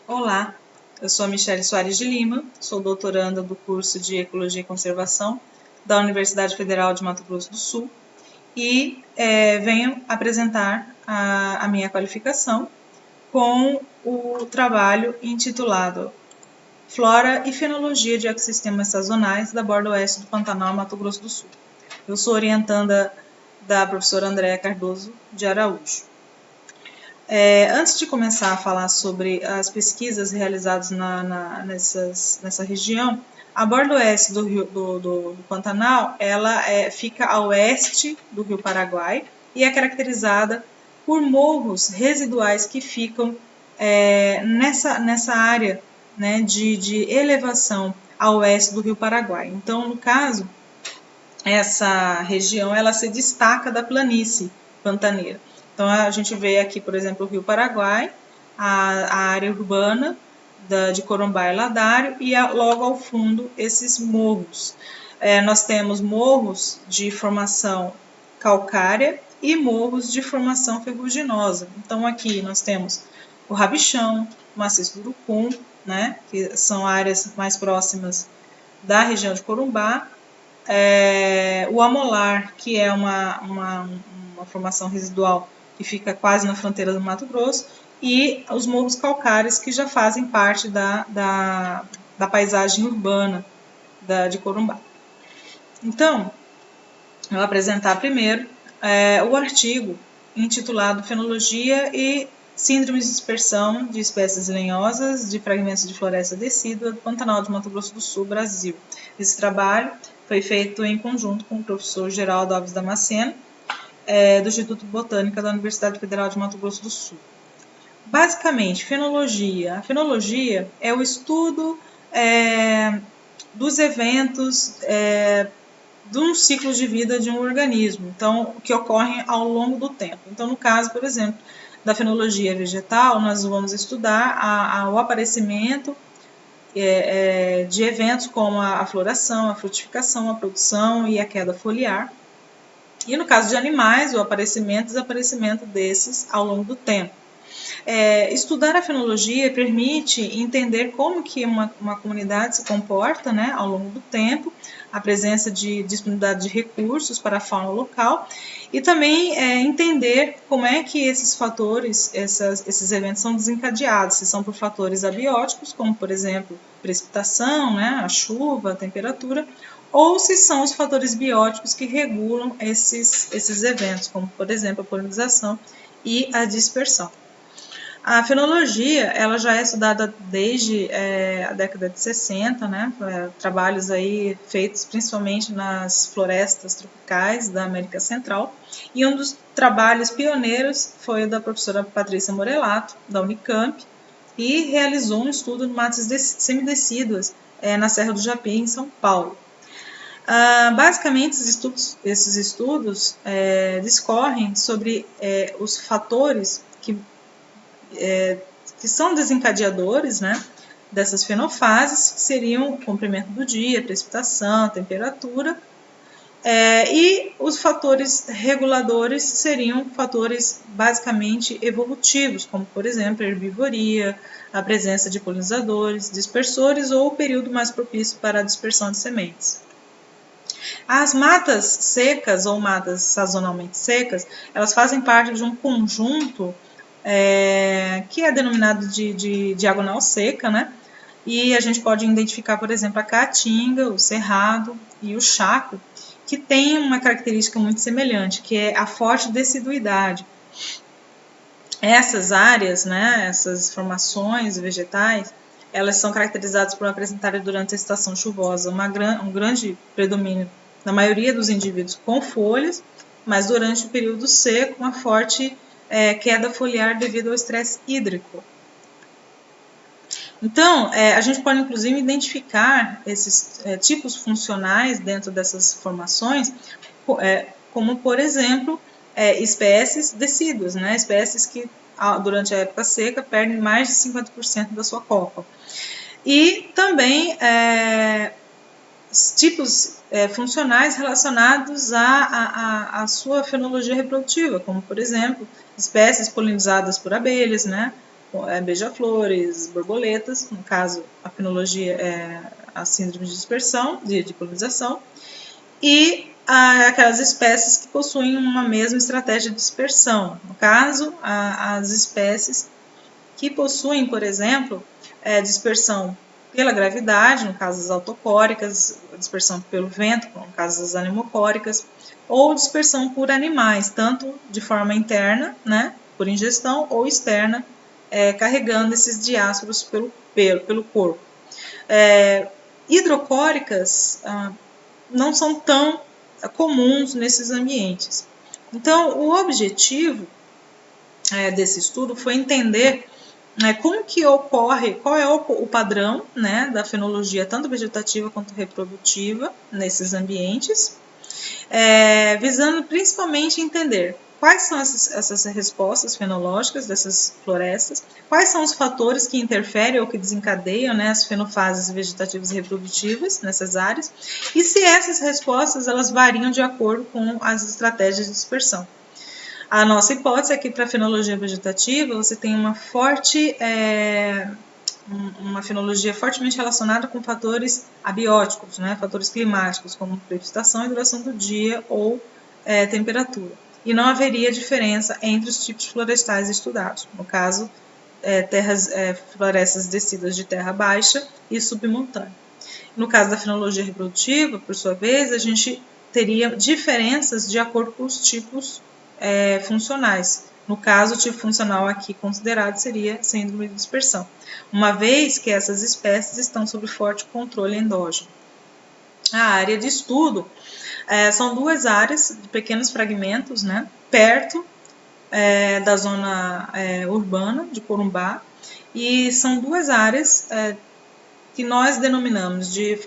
Olá, eu sou a Michele Soares de Lima, sou doutoranda do curso de Ecologia e Conservação da Universidade Federal de Mato Grosso do Sul e venho apresentar a minha qualificação com o trabalho intitulado Flora e Fenologia de Ecossistemas Sazonais da Borda Oeste do Pantanal, Mato Grosso do Sul. Eu sou orientanda da professora Andréa Cardoso de Araújo. Antes de começar a falar sobre as pesquisas realizadas nessa região, a borda oeste do Pantanal ela fica a oeste do Rio Paraguai e é caracterizada por morros residuais que ficam nessa área, né, de elevação a oeste do Rio Paraguai. Então, no caso, essa região ela se destaca da planície pantaneira. Então, a gente vê aqui, por exemplo, o Rio Paraguai, a área urbana de Corumbá e Ladário, e logo ao fundo esses morros. Nós temos morros de formação calcária e morros de formação ferruginosa. Então, aqui nós temos o Rabichão, o Maciço do Urucum, né, que são áreas mais próximas da região de Corumbá, o Amolar, que é uma formação residual que fica quase na fronteira do Mato Grosso, e os morros calcários, que já fazem parte da paisagem urbana de Corumbá. Então, eu vou apresentar primeiro o artigo intitulado Fenologia e Síndromes de Dispersão de Espécies Lenhosas de Fragmentos de Floresta Decídua do Pantanal de Mato Grosso do Sul, Brasil. Esse trabalho foi feito em conjunto com o professor Geraldo Alves Damasceno, do Instituto Botânica da Universidade Federal de Mato Grosso do Sul. Basicamente, fenologia. A fenologia é o estudo dos eventos de um ciclo de vida de um organismo, então, que ocorrem ao longo do tempo. Então, no caso, por exemplo, da fenologia vegetal, nós vamos estudar o aparecimento de eventos como a floração, a frutificação, a produção e a queda foliar. E no caso de animais, o aparecimento e desaparecimento desses ao longo do tempo. Estudar a fenologia permite entender como que uma comunidade se comporta, né, ao longo do tempo, a presença de disponibilidade de recursos para a fauna local e também entender como é que esses fatores, esses eventos são desencadeados, se são por fatores abióticos, como por exemplo precipitação, né, a chuva, a temperatura, ou se são os fatores bióticos que regulam esses eventos, como por exemplo a polinização e a dispersão. A fenologia ela já é estudada desde a década de 60, né? Trabalhos aí feitos principalmente nas florestas tropicais da América Central. E um dos trabalhos pioneiros foi o da professora Patrícia Morelato, da Unicamp, e realizou um estudo de matas semidecíduas na Serra do Japim, em São Paulo. Basicamente, esses estudos discorrem sobre os fatores que são desencadeadores, né, dessas fenofases, que seriam o comprimento do dia, precipitação, temperatura, e os fatores reguladores seriam fatores basicamente evolutivos, como por exemplo a herbivoria, a presença de polinizadores, dispersores ou o período mais propício para a dispersão de sementes. As matas secas ou matas sazonalmente secas, elas fazem parte de um conjunto que é denominado de diagonal seca, né? E a gente pode identificar, por exemplo, a caatinga, o cerrado e o chaco, que tem uma característica muito semelhante, que é a forte deciduidade. Essas áreas, né, essas formações vegetais, elas são caracterizadas por apresentarem durante a estação chuvosa um grande predomínio na maioria dos indivíduos com folhas, mas durante o período seco uma forte queda foliar devido ao estresse hídrico. Então, a gente pode inclusive identificar esses tipos funcionais dentro dessas formações, como por exemplo, espécies decíduas, né? Espécies que durante a época seca perdem mais de 50% da sua copa. E também tipos funcionais relacionados à sua fenologia reprodutiva, como por exemplo, espécies polinizadas por abelhas, né? beija-flores, borboletas, no caso a fenologia é a síndrome de dispersão, de polinização, e aquelas espécies que possuem uma mesma estratégia de dispersão. No caso, as espécies que possuem, por exemplo, dispersão pela gravidade, no caso das autocóricas, dispersão pelo vento, no caso das anemocóricas, ou dispersão por animais, tanto de forma interna, né, por ingestão, ou externa, carregando esses diásporos pelo corpo. Hidrocóricas não são tão comuns nesses ambientes. Então, o objetivo desse estudo foi entender como que ocorre, qual é o padrão, né, da fenologia, tanto vegetativa quanto reprodutiva, nesses ambientes, visando principalmente entender quais são essas respostas fenológicas dessas florestas, quais são os fatores que interferem ou que desencadeiam, né, as fenofases vegetativas e reprodutivas nessas áreas, e se essas respostas elas variam de acordo com as estratégias de dispersão. A nossa hipótese é que para a fenologia vegetativa você tem uma fenologia fortemente relacionada com fatores abióticos, né, fatores climáticos, como precipitação e duração do dia ou temperatura. E não haveria diferença entre os tipos florestais estudados, no caso, florestas descidas de terra baixa e submontânea. No caso da fenologia reprodutiva, por sua vez, a gente teria diferenças de acordo com os tipos funcionais. No caso, o tipo funcional aqui considerado seria síndrome de dispersão, uma vez que essas espécies estão sob forte controle endógeno. A área de estudo são duas áreas de pequenos fragmentos, né, perto da zona urbana de Corumbá, e são duas áreas que nós denominamos de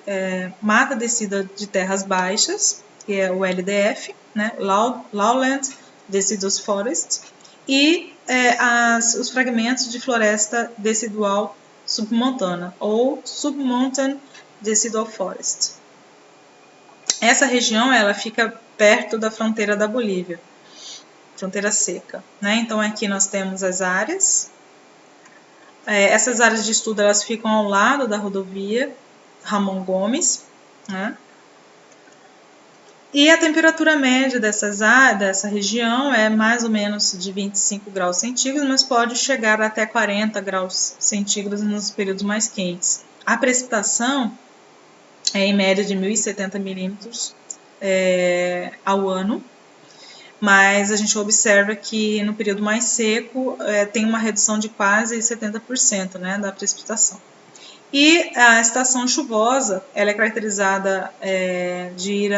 mata descida de terras baixas, que é o LDF, né, Lowland Deciduous Forest, e os fragmentos de floresta decidual submontana, ou Submontane Decidual Forest. Essa região ela fica perto da fronteira da Bolívia, fronteira seca, né? Então aqui nós temos as áreas. Essas áreas de estudo elas ficam ao lado da rodovia Ramon Gomes, né? E a temperatura média dessa região é mais ou menos de 25 graus centígrados, mas pode chegar até 40 graus centígrados nos períodos mais quentes. A precipitação é em média de 1.070 milímetros ao ano, mas a gente observa que no período mais seco tem uma redução de quase 70%, né, da precipitação. E a estação chuvosa ela é caracterizada de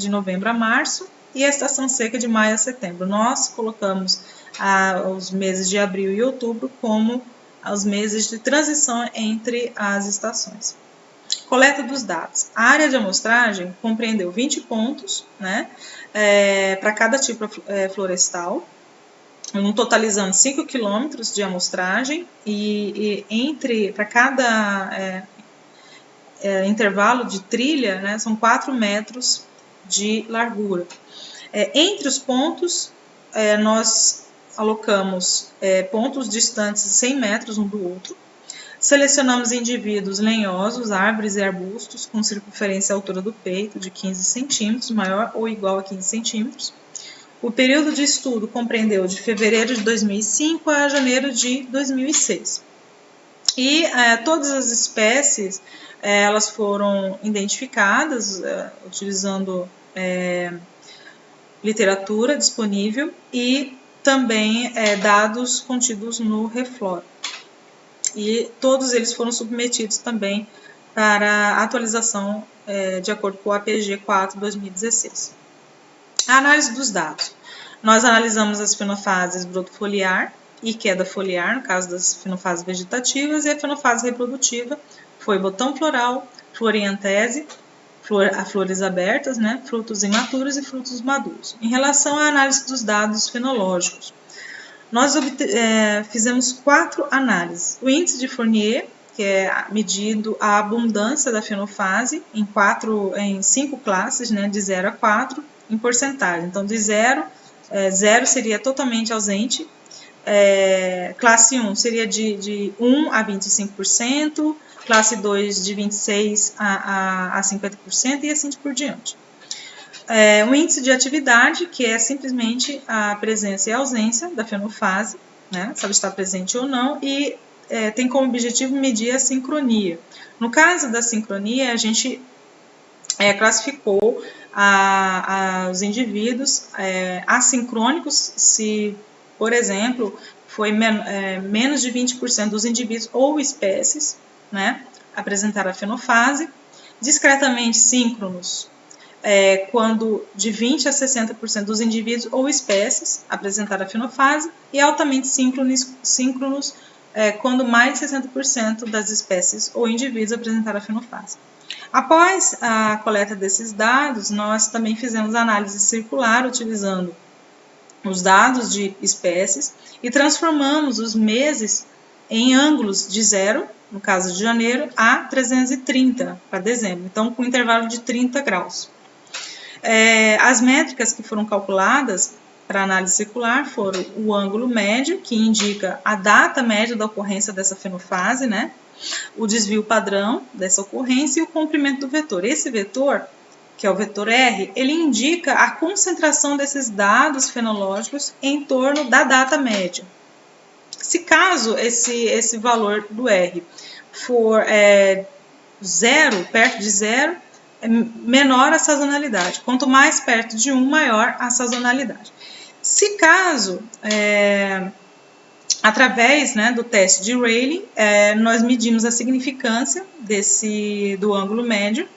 novembro a março, e a estação seca de maio a setembro. Nós colocamos os meses de abril e outubro como os meses de transição entre as estações. Coleta dos dados. A área de amostragem compreendeu 20 pontos, né, para cada tipo florestal, totalizando 5 quilômetros de amostragem, e para cada intervalo de trilha, né, são 4 metros de largura. Entre os pontos, nós alocamos pontos distantes 100 metros um do outro. Selecionamos indivíduos lenhosos, árvores e arbustos com circunferência à altura do peito de 15 centímetros, maior ou igual a 15 centímetros. O período de estudo compreendeu de fevereiro de 2005 a janeiro de 2006. E todas as espécies elas foram identificadas utilizando literatura disponível e também dados contidos no ReFlora. E todos eles foram submetidos também para atualização de acordo com o APG 4 2016. A análise dos dados. Nós analisamos as fenofases brotofoliar e queda foliar, no caso das fenofases vegetativas, e a fenofase reprodutiva foi botão floral, floriantese, flores abertas, né, frutos imaturos e frutos maduros. Em relação à análise dos dados fenológicos, nós fizemos 4 análises. O índice de Fournier, que é medindo a abundância da fenofase em 5 classes, né, de 0 a 4, em porcentagem. Então, de 0 seria totalmente ausente, classe 1 seria de 1 a 25%, classe 2 de 26% a 50% e assim por diante. O índice de atividade, que é simplesmente a presença e a ausência da fenofase, né, se ela está presente ou não, e tem como objetivo medir a sincronia. No caso da sincronia, a gente classificou os indivíduos assincrônicos, se, por exemplo, foi menos de 20% dos indivíduos ou espécies, né, apresentaram a fenofase, discretamente síncronos, quando de 20% a 60% dos indivíduos ou espécies apresentaram a fenofase, e altamente síncronos, quando mais de 60% das espécies ou indivíduos apresentaram a fenofase. Após a coleta desses dados, nós também fizemos análise circular utilizando os dados de espécies e transformamos os meses em ângulos de 0, no caso de janeiro, a 330 para dezembro, então com intervalo de 30 graus. As métricas que foram calculadas para análise circular foram o ângulo médio, que indica a data média da ocorrência dessa fenofase, né? O desvio padrão dessa ocorrência e o comprimento do vetor. Esse vetor, que é o vetor R, ele indica a concentração desses dados fenológicos em torno da data média. Se caso esse valor do R for zero, perto de zero, menor a sazonalidade. Quanto mais perto de 1, maior a sazonalidade. Se caso, através, né, do teste de Rayleigh, nós medimos a significância do ângulo médio,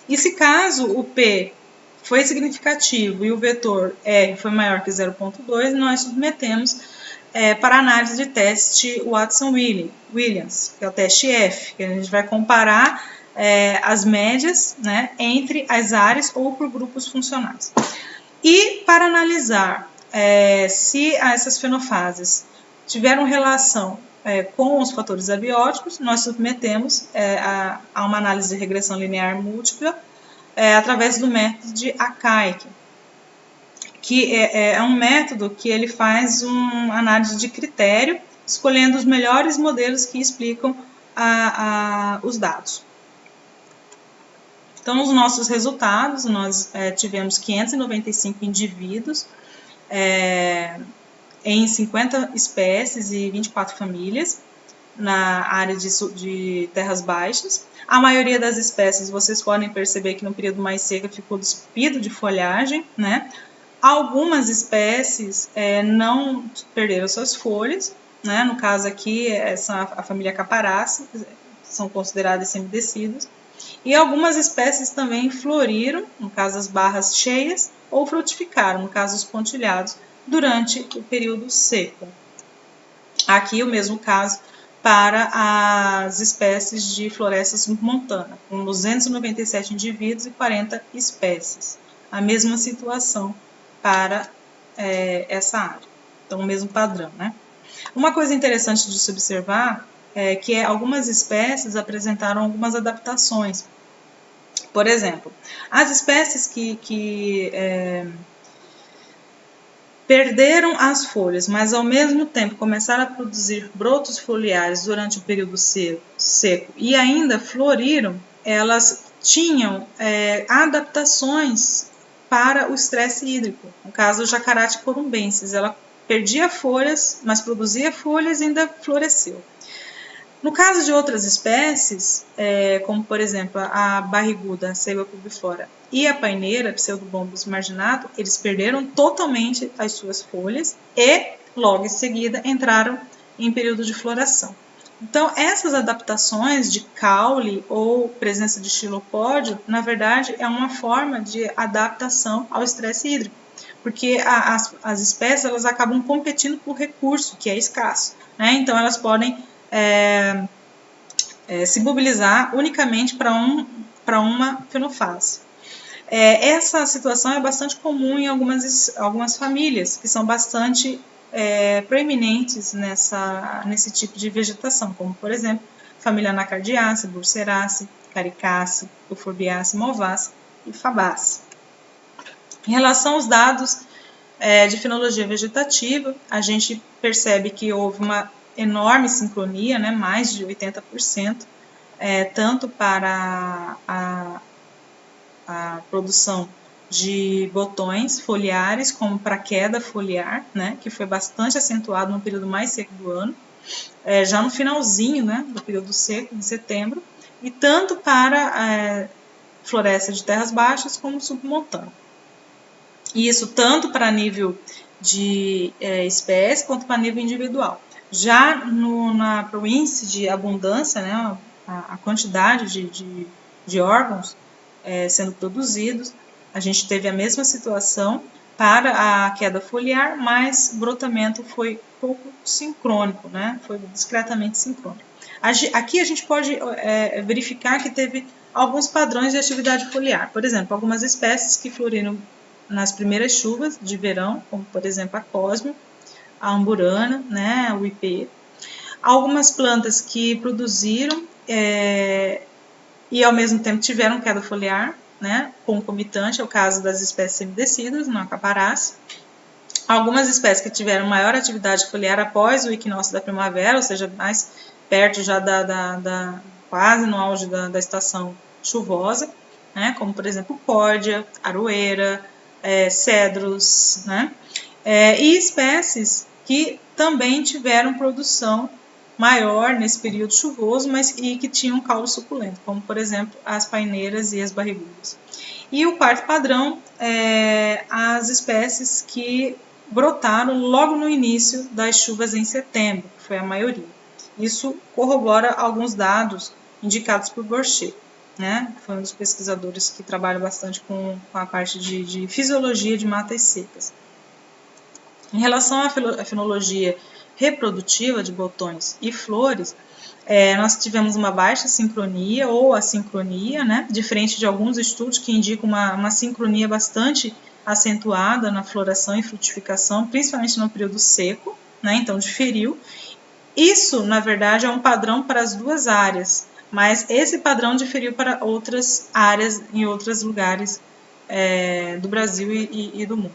e se caso o P foi significativo e o vetor R foi maior que 0,2, nós submetemos para análise de teste Watson-Williams, que é o teste F, que a gente vai comparar as médias, né, entre as áreas ou por grupos funcionais. E para analisar se essas fenofases tiveram relação com os fatores abióticos, nós submetemos a uma análise de regressão linear múltipla através do método de Akaike, que é um método que ele faz uma análise de critério, escolhendo os melhores modelos que explicam os dados. Então, os nossos resultados, nós tivemos 595 indivíduos em 50 espécies e 24 famílias na área de terras baixas. A maioria das espécies, vocês podem perceber que no período mais seco ficou despido de folhagem, né? Algumas espécies não perderam suas folhas, né? No caso aqui, a família Caparace, são consideradas semidecidas. E algumas espécies também floriram, no caso as barras cheias, ou frutificaram, no caso os pontilhados, durante o período seco. Aqui o mesmo caso para as espécies de florestas montanas, com 297 indivíduos e 40 espécies. A mesma situação para essa área. Então, o mesmo padrão, né? Uma coisa interessante de se observar é que algumas espécies apresentaram algumas adaptações. Por exemplo, as espécies que perderam as folhas, mas ao mesmo tempo começaram a produzir brotos foliares durante o período seco e ainda floriram, elas tinham adaptações para o estresse hídrico. No caso, o Jacarate corumbensis, ela perdia folhas, mas produzia folhas e ainda floresceu. No caso de outras espécies, como por exemplo a barriguda, a Ceiba pubiflora, e a paineira, Pseudobombus marginato, eles perderam totalmente as suas folhas e logo em seguida entraram em período de floração. Então, essas adaptações de caule ou presença de xilopódio, na verdade, é uma forma de adaptação ao estresse hídrico, porque as espécies elas acabam competindo por recurso, que é escasso, né? Então, elas podem se mobilizar unicamente para uma fenofase. Essa situação é bastante comum em algumas famílias, que são bastante proeminentes nesse tipo de vegetação, como, por exemplo, família Anacardiaceae, Burseraceae, Caricaceae, Euphorbiaceae, Malvaceae e Fabaceae. Em relação aos dados De fenologia vegetativa, a gente percebe que houve uma enorme sincronia, né, mais de 80%, tanto para a produção de botões foliares, como para a queda foliar, né, que foi bastante acentuado no período mais seco do ano, já no finalzinho, né, do período seco, em setembro, e tanto para floresta de terras baixas como submontana. E isso tanto para nível de espécie quanto para nível individual. Já para o índice de abundância, né, a quantidade de órgãos sendo produzidos, a gente teve a mesma situação para a queda foliar, mas o brotamento foi pouco sincrônico, né? Foi discretamente sincrônico. Aqui a gente pode verificar que teve alguns padrões de atividade foliar. Por exemplo, algumas espécies que floriram nas primeiras chuvas de verão, como por exemplo a cosmo, a amburana, né, o ipê. Algumas plantas que produziram e ao mesmo tempo tiveram queda foliar, né, concomitante, é o caso das espécies semidecidas, no Acaparás. Algumas espécies que tiveram maior atividade foliar após o equinócio da primavera, ou seja, mais perto já quase no auge da estação chuvosa, né, como por exemplo córdia, aroeira, cedros, né, e espécies que também tiveram produção maior nesse período chuvoso, mas e que tinham caule suculento, como por exemplo as paineiras e as barrigudas. E o quarto padrão é as espécies que brotaram logo no início das chuvas em setembro, que foi a maioria. Isso corrobora alguns dados indicados por Borchet, né? Foi um dos pesquisadores que trabalha bastante com a parte de fisiologia de matas secas. Em relação à fenologia reprodutiva de botões e flores, nós tivemos uma baixa sincronia ou assincronia, né? Diferente de alguns estudos que indicam uma sincronia bastante acentuada na floração e frutificação, principalmente no período seco, né? Então diferiu. Isso, na verdade, é um padrão para as duas áreas, mas esse padrão diferiu para outras áreas em outros lugares do Brasil e do mundo.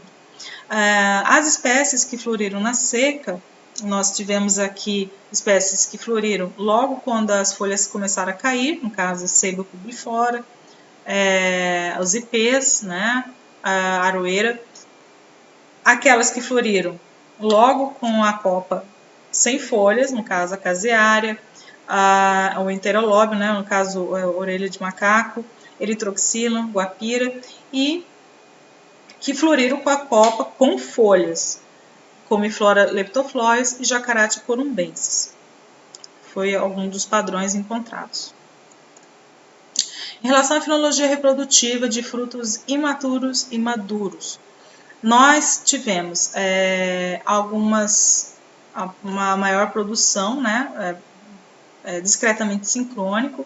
As espécies que floriram na seca, nós tivemos aqui espécies que floriram logo quando as folhas começaram a cair, no caso, Ceiba pubiflora, os ipês, né, a aroeira. Aquelas que floriram logo com a copa sem folhas, no caso a caseária, o enterolóbio, né, no caso a orelha de macaco, eritroxila, guapira, e que floriram com a copa com folhas, Comiflora leptoflores e Jacarate corumbensis. Foi algum dos padrões encontrados. Em relação à fenologia reprodutiva de frutos imaturos e maduros, nós tivemos uma maior produção, né, discretamente sincrônico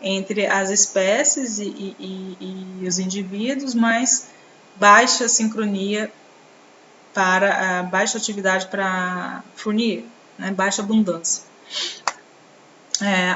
entre as espécies e os indivíduos, mas baixa sincronia para baixa atividade para furnir, né, baixa abundância.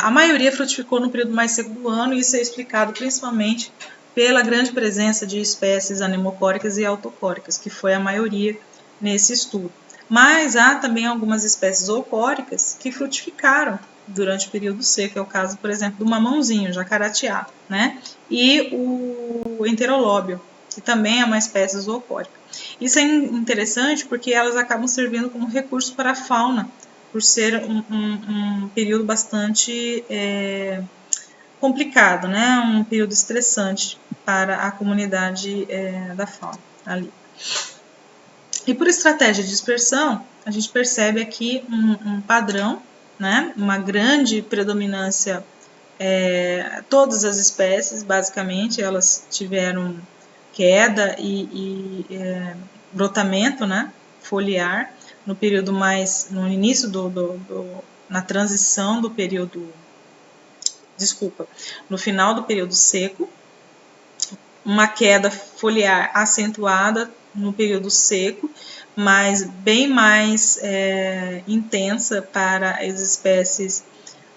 A maioria frutificou no período mais seco do ano, e isso é explicado principalmente pela grande presença de espécies anemocóricas e autocóricas, que foi a maioria nesse estudo. Mas há também algumas espécies oocóricas que frutificaram durante o período seco, é o caso, por exemplo, do mamãozinho, jacaratiá, né? E o enterolóbio, que também é uma espécie zoocórica. Isso é interessante porque elas acabam servindo como recurso para a fauna, por ser um período bastante complicado, né? Um período estressante para a comunidade da fauna ali. E por estratégia de dispersão, a gente percebe aqui um padrão, né? Uma grande predominância, todas as espécies, basicamente, elas tiveram queda e brotamento, né, foliar no período no início na transição do período, no final do período seco, uma queda foliar acentuada no período seco, mas bem mais intensa para as espécies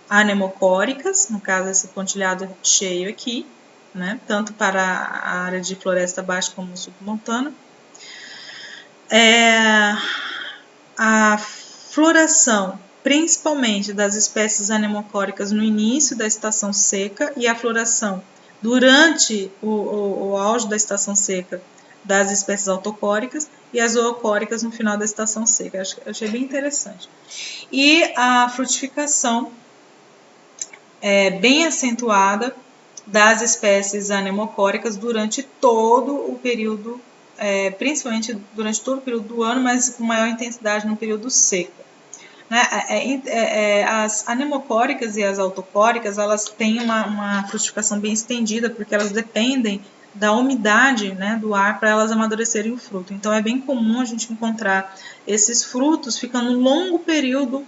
anemocóricas, no caso esse pontilhado cheio aqui, né, tanto para a área de floresta baixa como submontana. A floração, principalmente das espécies anemocóricas no início da estação seca e a floração durante o auge da estação seca das espécies autocóricas e as zoocóricas no final da estação seca. Achei bem interessante. E a frutificação bem acentuada das espécies anemocóricas durante todo o período, principalmente durante todo o período do ano, mas com maior intensidade no período seco. Né? As anemocóricas e as autocóricas, elas têm uma frutificação bem estendida, porque elas dependem da umidade, né, do ar para elas amadurecerem o fruto. Então, é bem comum a gente encontrar esses frutos ficando um longo período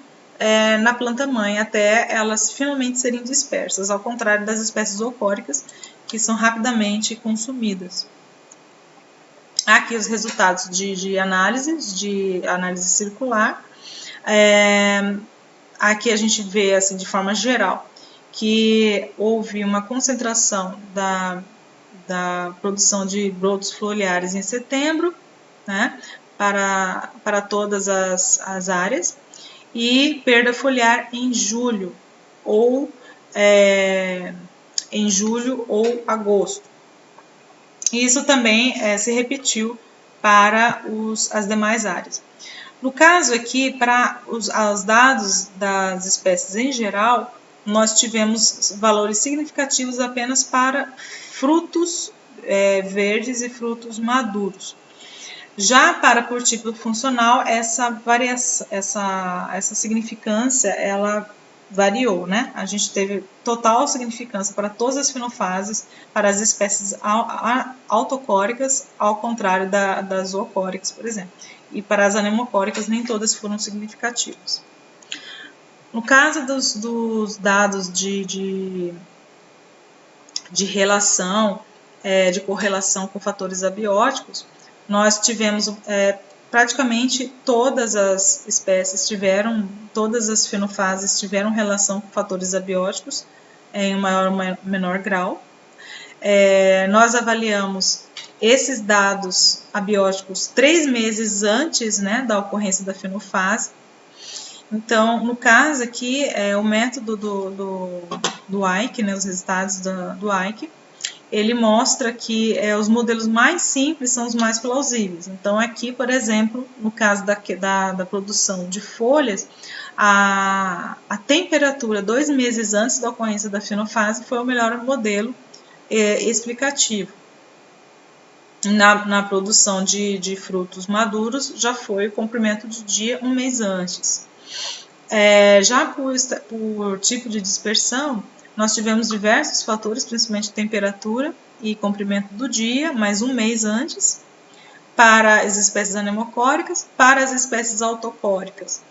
na planta mãe, até elas finalmente serem dispersas, ao contrário das espécies zoocóricas, que são rapidamente consumidas. Aqui os resultados de análise circular. Aqui a gente vê, assim, de forma geral, que houve uma concentração da produção de brotos foliares em setembro, né, para todas as áreas, e perda foliar em julho ou agosto. Isso também se repetiu para as demais áreas. No caso aqui, para os dados das espécies em geral, nós tivemos valores significativos apenas para frutos verdes e frutos maduros. Já para por tipo funcional, essa variação, essa significância, ela variou, né? A gente teve total significância para todas as fenofases, para as espécies autocóricas, ao contrário das zoocóricas, por exemplo. E para as anemocóricas, nem todas foram significativas. No caso dos dados de relação, de correlação com fatores abióticos, nós tivemos praticamente todas as espécies todas as fenofases tiveram relação com fatores abióticos em maior ou menor grau. Nós avaliamos esses dados abióticos 3 meses antes, né, da ocorrência da fenofase. Então, no caso aqui, o método do Ike, né, os resultados do Ike, ele mostra que os modelos mais simples são os mais plausíveis. Então, aqui, por exemplo, no caso da produção de folhas, a temperatura 2 meses antes da ocorrência da fenofase foi o melhor modelo explicativo. Na produção de frutos maduros, já foi o comprimento de dia 1 mês antes. Já por tipo de dispersão, nós tivemos diversos fatores, principalmente temperatura e comprimento do dia, mais 1 mês antes, para as espécies anemocóricas, para as espécies autocóricas.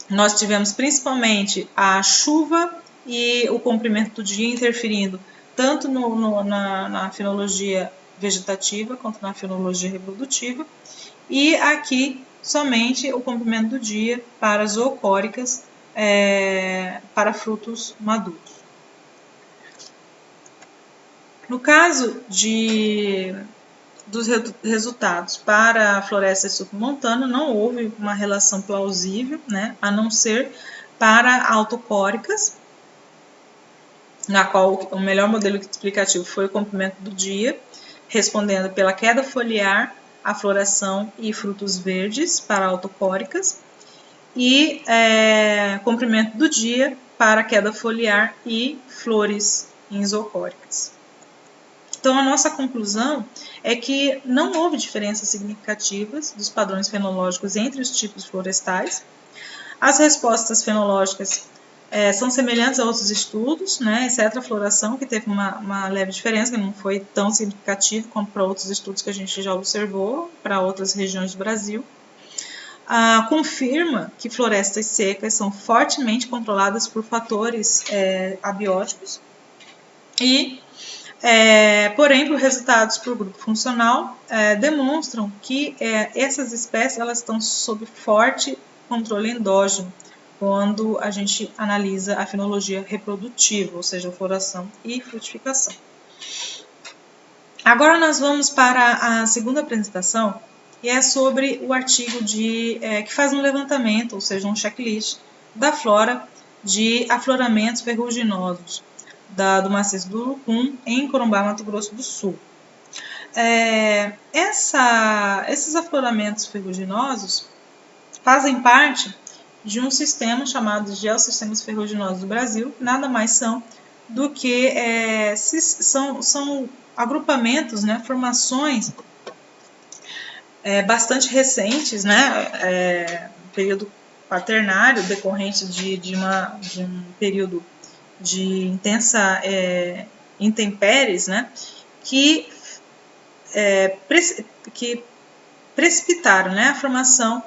Nós tivemos principalmente a chuva e o comprimento do dia interferindo tanto na fenologia vegetativa quanto na fenologia reprodutiva, e aqui somente o comprimento do dia para zoocóricas, para frutos maduros. No caso dos resultados para a floresta submontana, não houve uma relação plausível, né, a não ser para autocóricas, na qual o melhor modelo explicativo foi o comprimento do dia, respondendo pela queda foliar, a floração e frutos verdes para autocóricas, e comprimento do dia para queda foliar e flores em zoocóricas. Então, a nossa conclusão é que não houve diferenças significativas dos padrões fenológicos entre os tipos florestais. As respostas fenológicas são semelhantes a outros estudos, né, exceto a floração, que teve uma leve diferença, que não foi tão significativo como para outros estudos que a gente já observou para outras regiões do Brasil. Confirma que florestas secas são fortemente controladas por fatores abióticos e, porém, por resultados por grupo funcional, demonstram que essas espécies elas estão sob forte controle endógeno quando a gente analisa a fenologia reprodutiva, ou seja, floração e frutificação. Agora nós vamos para a segunda apresentação, e é sobre o artigo que faz um levantamento, ou seja, um checklist da flora de afloramentos ferruginosos do maciço do Urucum, em Corumbá, Mato Grosso do Sul. Esses afloramentos ferruginosos fazem parte de um sistema chamado Geossistemas Ferruginosos do Brasil, que nada mais são do que são agrupamentos, né, formações bastante recentes, né, período quaternário, decorrente de um período de intensa intempéries, né, que precipitaram, né, a formação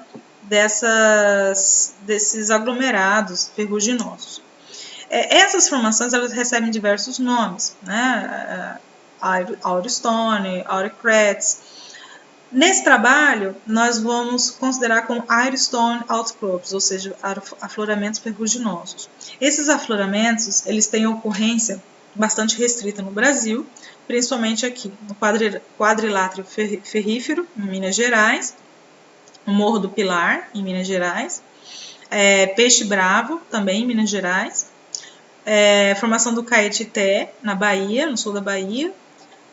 desses aglomerados ferruginosos. Essas formações elas recebem diversos nomes, né, Auristone, Auricrats. Nesse trabalho, nós vamos considerar como Auristone outcrops, ou seja, afloramentos ferruginosos. Esses afloramentos, eles têm ocorrência bastante restrita no Brasil, principalmente aqui no quadrilátero ferrífero, em Minas Gerais, no Morro do Pilar, em Minas Gerais, Peixe Bravo, também em Minas Gerais, formação do Caetité, na Bahia, no sul da Bahia,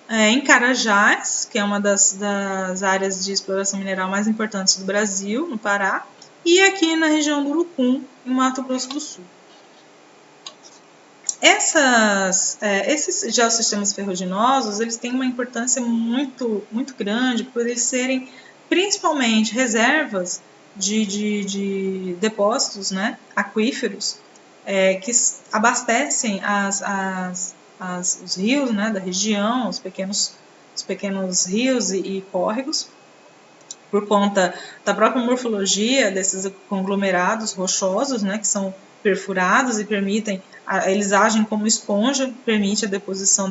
em Carajás, que é uma das áreas de exploração mineral mais importantes do Brasil, no Pará, e aqui na região do Urucum, em Mato Grosso do Sul. Esses geossistemas ferruginosos, eles têm uma importância muito, muito grande por eles serem principalmente reservas de depósitos, né, aquíferos, que abastecem os rios, né, da região, os pequenos rios e córregos, por conta da própria morfologia desses conglomerados rochosos, né, que são perfurados e eles agem como esponja, permite a deposição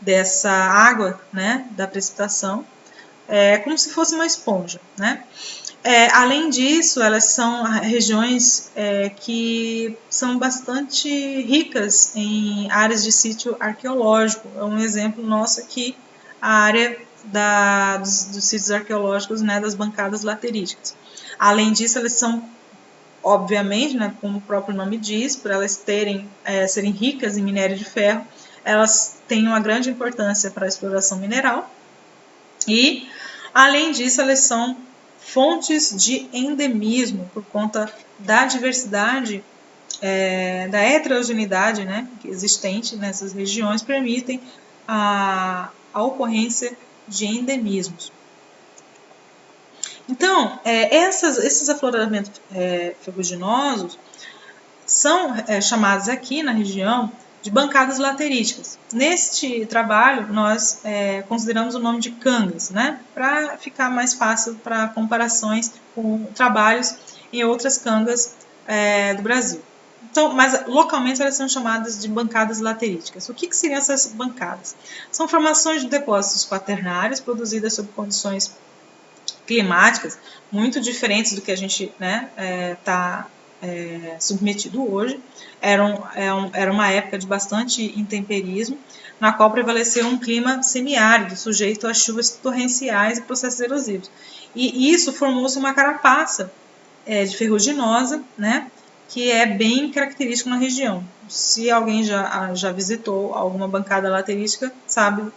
dessa água, né, da precipitação, como se fosse uma esponja, né. Além disso, elas são regiões que são bastante ricas em áreas de sítio arqueológico. É um exemplo nosso aqui, a área dos sítios arqueológicos, né, das bancadas lateríticas. Além disso, elas são, obviamente, né, como o próprio nome diz, por elas serem ricas em minério de ferro, elas têm uma grande importância para a exploração mineral. E, além disso, elas são fontes de endemismo, por conta da diversidade, da heterogeneidade, né, existente nessas regiões, permitem a ocorrência de endemismos. Então, esses afloramentos ferruginosos são chamados aqui na região de bancadas lateríticas. Neste trabalho, nós consideramos o nome de cangas, né, para ficar mais fácil para comparações com trabalhos em outras cangas do Brasil. Então, mas localmente elas são chamadas de bancadas lateríticas. O que seriam essas bancadas? São formações de depósitos quaternários produzidas sob condições climáticas muito diferentes do que a gente está submetido hoje. Era uma época de bastante intemperismo, na qual prevaleceu um clima semiárido, sujeito a chuvas torrenciais e processos erosivos. E isso formou-se uma carapaça de ferruginosa, né, que é bem característico na região. Se alguém já visitou alguma bancada laterística, sabe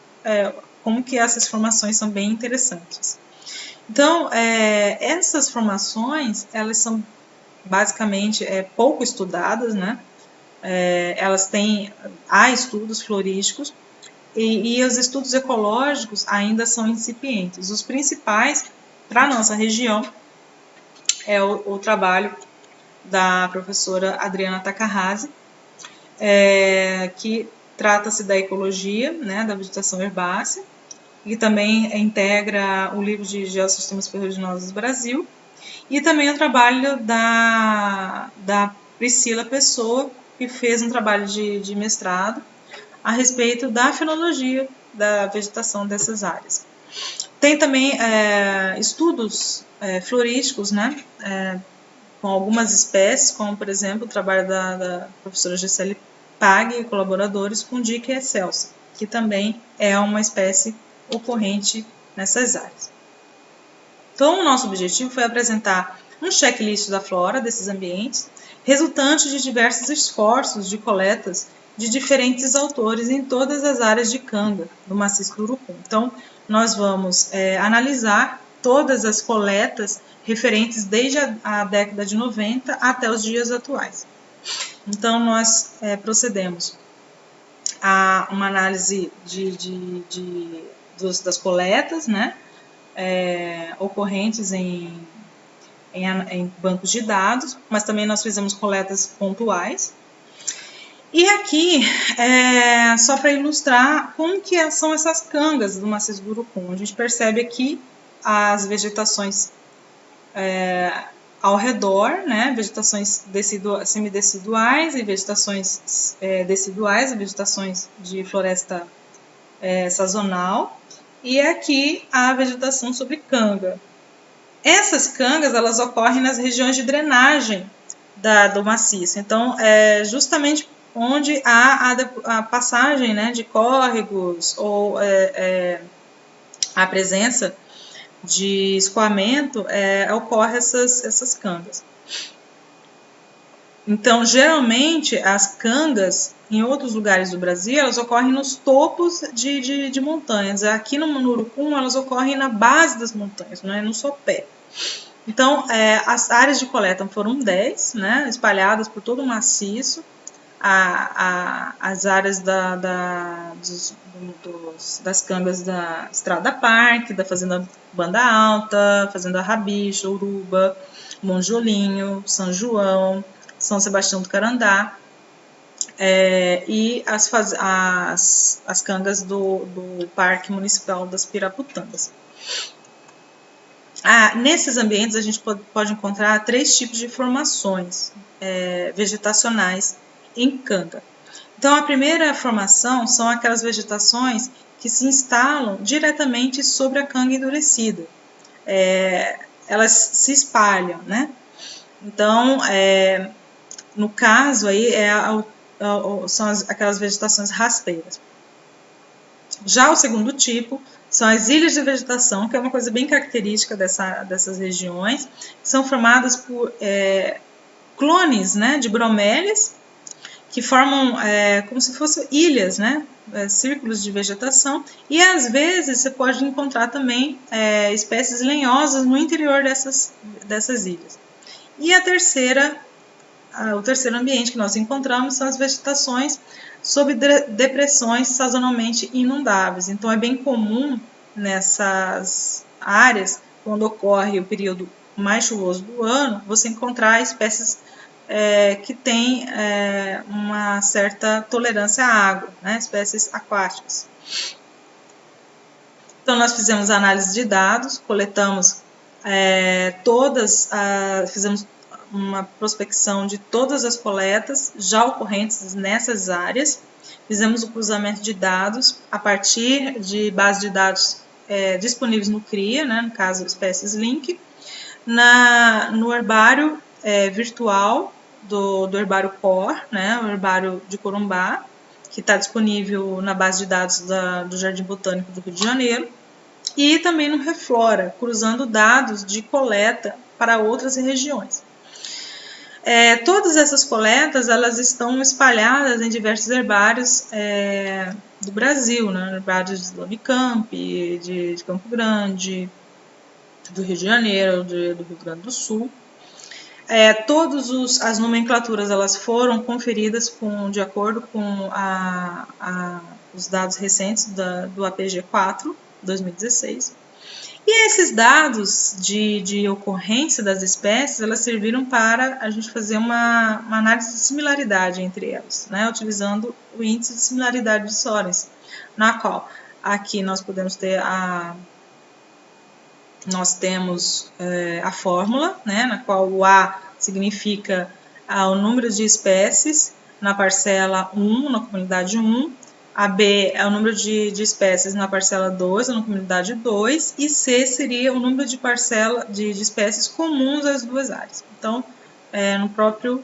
como que essas formações são bem interessantes. Então, essas formações, elas são basicamente pouco estudadas, né? Há estudos florísticos e os estudos ecológicos ainda são incipientes. Os principais para a nossa região é o trabalho da professora Adriana Takahashi, que trata-se da ecologia, né, da vegetação herbácea, e também integra o livro de Geossistemas Ferruginosos do Brasil, e também o trabalho da Priscila Pessoa, que fez um trabalho de mestrado a respeito da fenologia da vegetação dessas áreas. Tem também estudos florísticos, né, com algumas espécies, como, por exemplo, o trabalho da professora Gisele Pag e colaboradores com Dica excelsa, que também é uma espécie ocorrente nessas áreas. Então, o nosso objetivo foi apresentar um checklist da flora desses ambientes, resultante de diversos esforços de coletas de diferentes autores em todas as áreas de canga do maciço do Urucum. Então, nós vamos analisar todas as coletas referentes desde a década de 90 até os dias atuais. Então, nós procedemos a uma análise das coletas, né, ocorrentes em bancos de dados, mas também nós fizemos coletas pontuais. E aqui, só para ilustrar como que são essas cangas do maciço do Urucum, a gente percebe aqui as vegetações ao redor, né, vegetações semideciduais e vegetações deciduais, vegetações de floresta sazonal, e aqui a vegetação sobre canga. Essas cangas, elas ocorrem nas regiões de drenagem do maciço, então justamente onde há a passagem, né, de córregos ou a presença de escoamento, ocorre essas cangas. Então, geralmente, as cangas, em outros lugares do Brasil, elas ocorrem nos topos de montanhas. Aqui no Urucum, elas ocorrem na base das montanhas, não é no sopé. Então, as áreas de coleta foram 10, né, espalhadas por todo o maciço. As áreas das cangas da Estrada Parque, da Fazenda Banda Alta, Fazenda Rabicho, Uruba, Monjolinho, São João, São Sebastião do Carandá, e as cangas do Parque Municipal das Piraputangas. Nesses ambientes a gente pode encontrar 3 tipos de formações vegetacionais em canga. Então, a primeira formação são aquelas vegetações que se instalam diretamente sobre a canga endurecida. Elas se espalham, né? Então, no caso aí, são aquelas vegetações rasteiras. Já o segundo tipo são as ilhas de vegetação, que é uma coisa bem característica dessas regiões, que são formadas por clones, né, de bromélias, que formam como se fossem ilhas, né, círculos de vegetação, e às vezes você pode encontrar também espécies lenhosas no interior dessas ilhas. E o terceiro ambiente que nós encontramos são as vegetações sob depressões sazonalmente inundáveis. Então, é bem comum nessas áreas, quando ocorre o período mais chuvoso do ano, você encontrar espécies que têm uma certa tolerância à água, né? Espécies aquáticas. Então, nós fizemos análise de dados, coletamos fizemos uma prospecção de todas as coletas já ocorrentes nessas áreas, fizemos o cruzamento de dados a partir de bases de dados disponíveis no CRIA, né, no caso espécies link, no herbário virtual do herbário Core, né, o herbário de Corumbá, que está disponível na base de dados do Jardim Botânico do Rio de Janeiro, e também no Reflora, cruzando dados de coleta para outras regiões. Todas essas coletas, elas estão espalhadas em diversos herbários do Brasil, né? Herbários de Unicamp, de Campo Grande, do Rio de Janeiro, do Rio Grande do Sul. Todas as nomenclaturas elas foram conferidas de acordo com os dados recentes do APG 4, 2016. E esses dados de ocorrência das espécies, elas serviram para a gente fazer uma análise de similaridade entre elas, né, utilizando o índice de similaridade de Sorens, na qual aqui nós podemos ter nós temos a fórmula, né, na qual o A significa o número de espécies na parcela 1, na comunidade 1, a B é o número de espécies na parcela 2, na comunidade 2, e C seria o número de de espécies comuns às duas áreas. Então, no próprio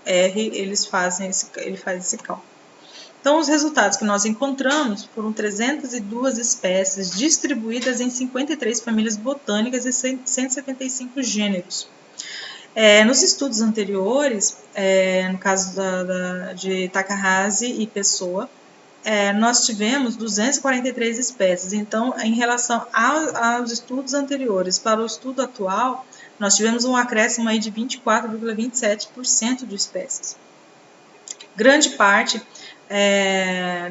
R, ele faz esse cálculo. Então, os resultados que nós encontramos foram 302 espécies distribuídas em 53 famílias botânicas e 175 gêneros. Nos estudos anteriores, no caso de Takahashi e Pessoa, nós tivemos 243 espécies. Então, em relação aos estudos anteriores para o estudo atual, nós tivemos um acréscimo aí de 24,27% de espécies. Grande parte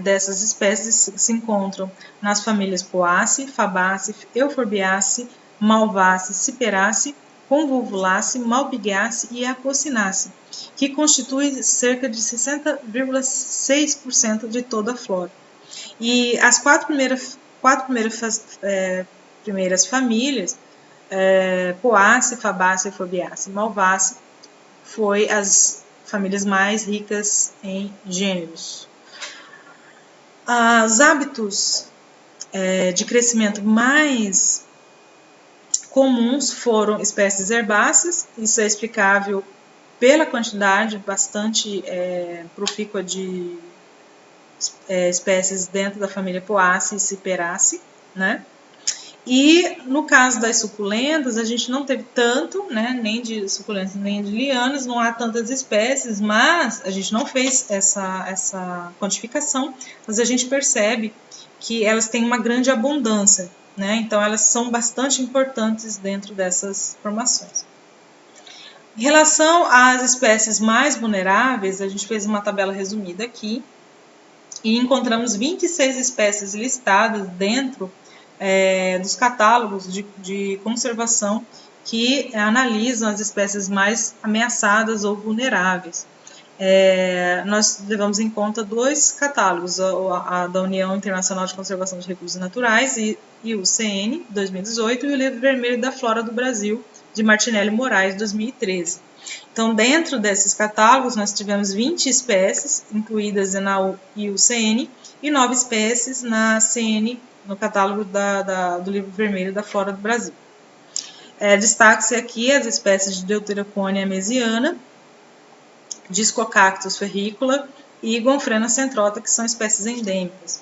dessas espécies se encontram nas famílias Poaceae, Fabaceae, Euphorbiaceae, Malvaceae, Ciperaceae, Convolvulaceae, Malpighiaceae e Apocinaceae, que constitui cerca de 60,6% de toda a flora. E as quatro primeiras famílias, Poaceae, Fabaceae, Euphorbiaceae e Malvaceae, foi as famílias mais ricas em gêneros. Os hábitos de crescimento mais comuns foram espécies herbáceas, isso é explicável pela quantidade bastante profícua de espécies dentro da família Poaceae e Ciperaceae, né? E no caso das suculentas, a gente não teve tanto, né, nem de suculentas nem de lianas, não há tantas espécies, mas a gente não fez essa quantificação, mas a gente percebe que elas têm uma grande abundância, né? Então elas são bastante importantes dentro dessas formações. Em relação às espécies mais vulneráveis, a gente fez uma tabela resumida aqui e encontramos 26 espécies listadas dentro dos catálogos de conservação que analisam as espécies mais ameaçadas ou vulneráveis. Nós levamos em conta dois catálogos, a da União Internacional de Conservação de Recursos Naturais, IUCN, 2018, e o Livro Vermelho da Flora do Brasil, de Martinelli Moraes, 2013. Então, dentro desses catálogos, nós tivemos 20 espécies incluídas na IUCN e 9 espécies na CN, no catálogo do Livro Vermelho da Flora do Brasil. Destaque-se aqui as espécies de Deuteroconia mesiana, Discocactus ferrícola e Gonfrena centrota, que são espécies endêmicas.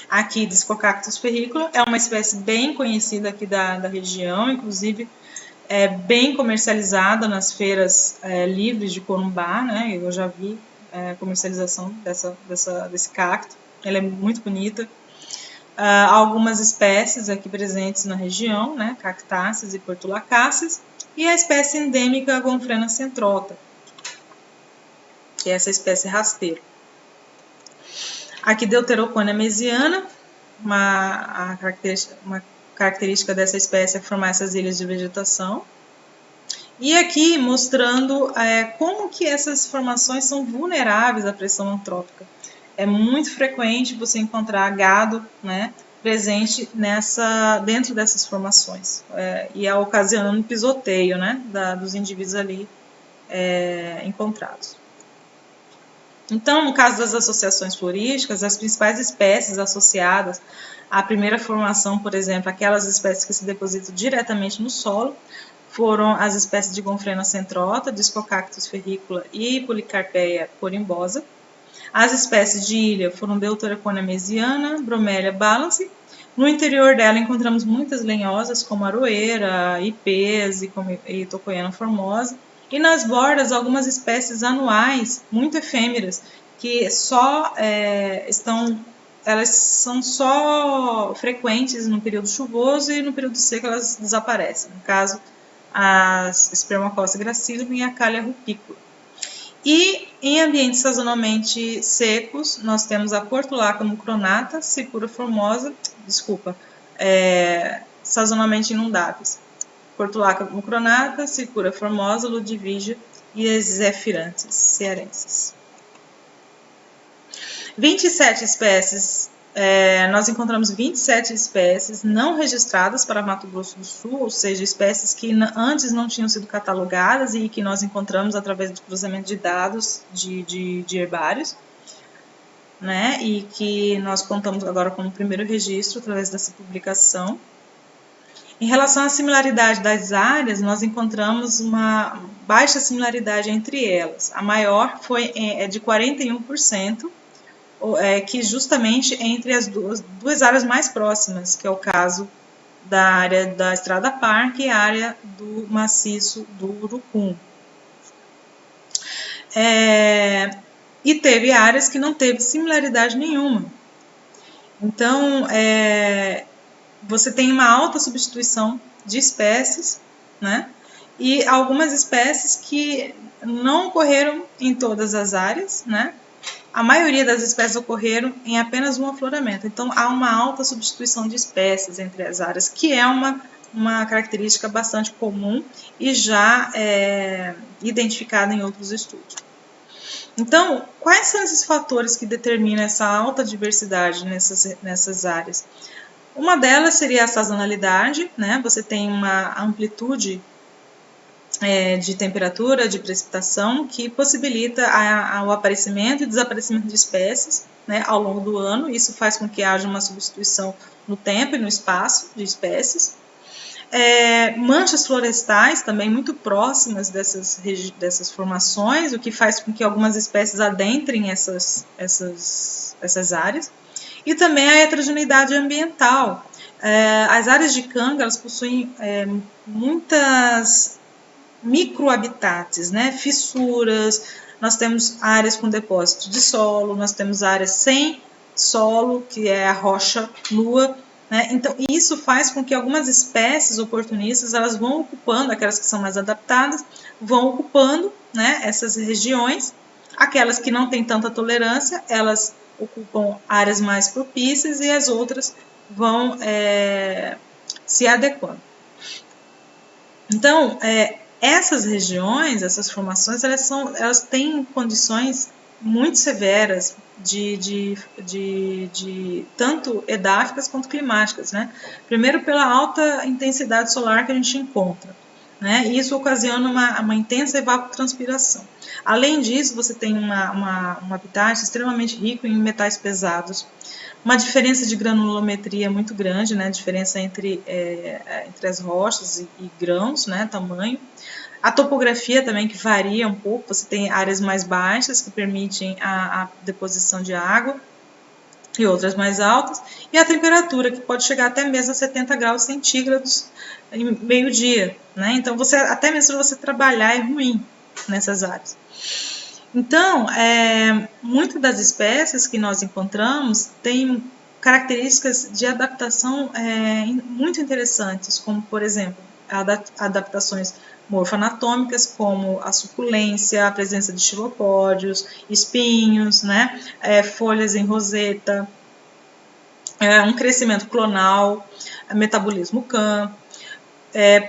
Aqui, Discocactus ferrícola é uma espécie bem conhecida aqui da região, inclusive é bem comercializada nas feiras livres de Corumbá, né? Eu já vi comercialização desse cacto, ela é muito bonita. Algumas espécies aqui presentes na região, né? Cactáceas e portulacáceas, e a espécie endêmica Gonfrena centrota, que é essa espécie rasteira. Aqui, Deuteroconia mesiana, uma característica dessa espécie é formar essas ilhas de vegetação. E aqui mostrando como que essas formações são vulneráveis à pressão antrópica. É muito frequente você encontrar gado, né, presente dentro dessas formações, e ocasionando um pisoteio, né, dos indivíduos ali encontrados. Então, no caso das associações florísticas, as principais espécies associadas à primeira formação, por exemplo, aquelas espécies que se depositam diretamente no solo, foram as espécies de Gonfrena centrota, Discocactus ferrícola e Policarpeia corimbosa. As espécies de ilha foram Deuteroconia mesiana, Bromélia balance. No interior dela encontramos muitas lenhosas, como aroeira, ipês e tocoiana formosa. E nas bordas, algumas espécies anuais, muito efêmeras, que elas são só frequentes no período chuvoso e no período seco elas desaparecem. No caso, as Spermacosta gracilum e a Calha rupícola. E em ambientes sazonalmente secos, nós temos a Portulaca mucronata, Cipura formosa, sazonalmente inundáveis. Portulaca mucronata, Cipura formosa, Ludwigia e as Zephyrantes cearenses. 27 espécies, nós encontramos 27 espécies não registradas para Mato Grosso do Sul, ou seja, espécies que antes não tinham sido catalogadas e que nós encontramos através do cruzamento de dados de herbários, né? E que nós contamos agora como primeiro registro através dessa publicação. Em relação à similaridade das áreas, nós encontramos uma baixa similaridade entre elas. A maior é de 41%, que justamente entre as duas áreas mais próximas, que é o caso da área da Estrada Parque e a área do maciço do Urucum. E teve áreas que não teve similaridade nenhuma. Então, você tem uma alta substituição de espécies, né? E algumas espécies que não ocorreram em todas as áreas, né? A maioria das espécies ocorreram em apenas um afloramento. Então, há uma alta substituição de espécies entre as áreas, que é uma característica bastante comum e já identificada em outros estudos. Então, quais são esses fatores que determinam essa alta diversidade nessas áreas? Uma delas seria a sazonalidade, né? Você tem uma amplitude de temperatura, de precipitação, que possibilita o aparecimento e desaparecimento de espécies, né, ao longo do ano. Isso faz com que haja uma substituição no tempo e no espaço de espécies. Manchas florestais também muito próximas dessas formações, o que faz com que algumas espécies adentrem essas áreas. E também a heterogeneidade ambiental. As áreas de canga, elas possuem muitas microhabitats, né? Fissuras, nós temos áreas com depósito de solo, nós temos áreas sem solo, que é a rocha nua, né? Então, isso faz com que algumas espécies oportunistas, elas vão ocupando, aquelas que são mais adaptadas, vão ocupando, né, essas regiões. Aquelas que não têm tanta tolerância, elas ocupam áreas mais propícias e as outras vão se adequando. Então, essas regiões, essas formações, elas têm condições muito severas de tanto edáficas quanto climáticas, né? Primeiro pela alta intensidade solar que a gente encontra, né? E isso ocasiona uma intensa evapotranspiração. Além disso, você tem um habitat extremamente rico em metais pesados, uma diferença de granulometria muito grande, né? Diferença entre as rochas e grãos, né? Tamanho. A topografia também, que varia um pouco, você tem áreas mais baixas que permitem a deposição de água e outras mais altas, e a temperatura, que pode chegar até mesmo a 70 graus centígrados em meio-dia, né? Então, até mesmo você trabalhar é ruim nessas áreas. Então, muitas das espécies que nós encontramos têm características de adaptação muito interessantes, como, por exemplo, adaptações morfoanatômicas, como a suculência, a presença de xilopódios, espinhos, né, folhas em roseta, um crescimento clonal, metabolismo CAM,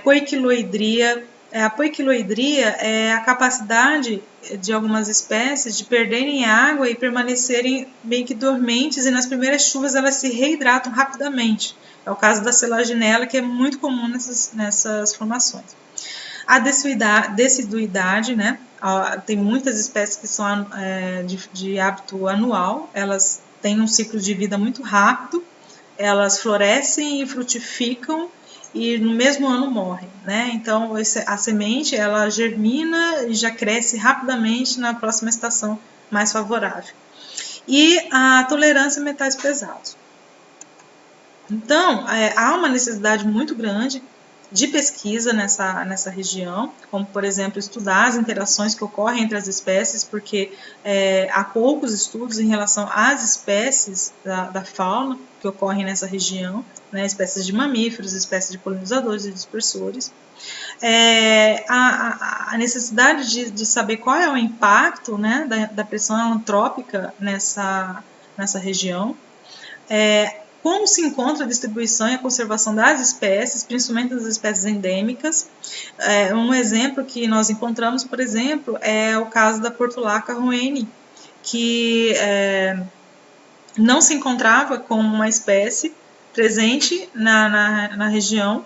poiquiloidria. A poiquiloidria é a capacidade de algumas espécies de perderem água e permanecerem meio que dormentes, e nas primeiras chuvas elas se reidratam rapidamente. É o caso da selaginella, que é muito comum nessas formações. A deciduidade, né? Tem muitas espécies que são de hábito anual, elas têm um ciclo de vida muito rápido, elas florescem e frutificam e no mesmo ano morrem, né? Então, a semente, ela germina e já cresce rapidamente na próxima estação mais favorável. E a tolerância a metais pesados. Então, há uma necessidade muito grande de pesquisa nessa região, como, por exemplo, estudar as interações que ocorrem entre as espécies, porque há poucos estudos em relação às espécies da fauna que ocorrem nessa região, né, espécies de mamíferos, espécies de polinizadores e dispersores. A necessidade de saber qual é o impacto, né, da pressão antrópica nessa região, como se encontra a distribuição e a conservação das espécies, principalmente das espécies endêmicas. Um exemplo que nós encontramos, por exemplo, é o caso da portulaca roene, que não se encontrava como uma espécie presente na região,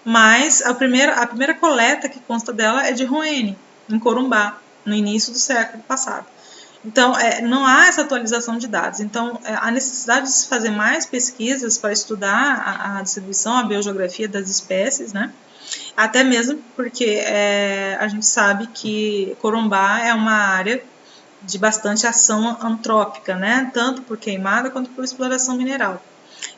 mas a primeira coleta que consta dela é de roene, em Corumbá, no início do século passado. Então, não há essa atualização de dados. Então, a necessidade de se fazer mais pesquisas para estudar a distribuição, a biogeografia das espécies, né? Até mesmo porque a gente sabe que Corumbá é uma área de bastante ação antrópica, né? Tanto por queimada quanto por exploração mineral.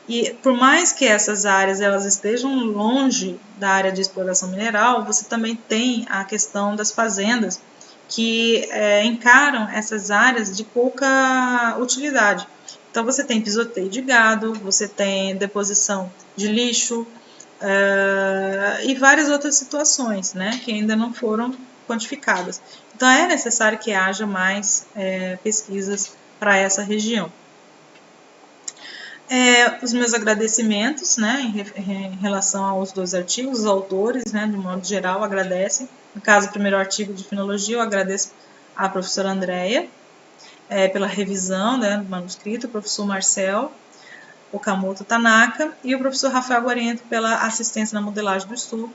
E por mais que essas áreas elas estejam longe da área de exploração mineral, você também tem a questão das fazendas que encaram essas áreas de pouca utilidade. Então você tem pisoteio de gado, você tem deposição de lixo e várias outras situações, né, que ainda não foram quantificadas. Então é necessário que haja mais pesquisas para essa região. Os meus agradecimentos, né, em relação aos 2 artigos, os autores, né, de modo geral, agradecem. No caso, o primeiro artigo de Finologia, eu agradeço à professora Andréia pela revisão, né, do manuscrito, o professor Marcel Okamoto Tanaka e o professor Rafael Guariento pela assistência na modelagem do estudo.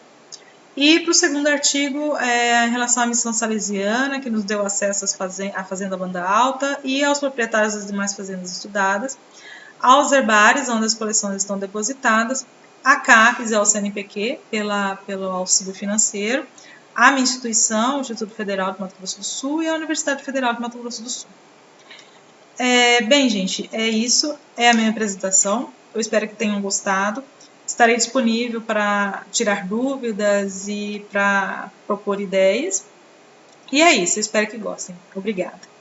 E para o segundo artigo, em relação à missão salesiana, que nos deu acesso à Fazenda Banda Alta e aos proprietários das demais fazendas estudadas, aos herbários, onde as coleções estão depositadas, à CAPES e ao CNPq pelo auxílio financeiro, à minha instituição, o Instituto Federal de Mato Grosso do Sul e à Universidade Federal de Mato Grosso do Sul. Bem, gente, é isso, é a minha apresentação. Eu espero que tenham gostado. Estarei disponível para tirar dúvidas e para propor ideias. E é isso, eu espero que gostem. Obrigada.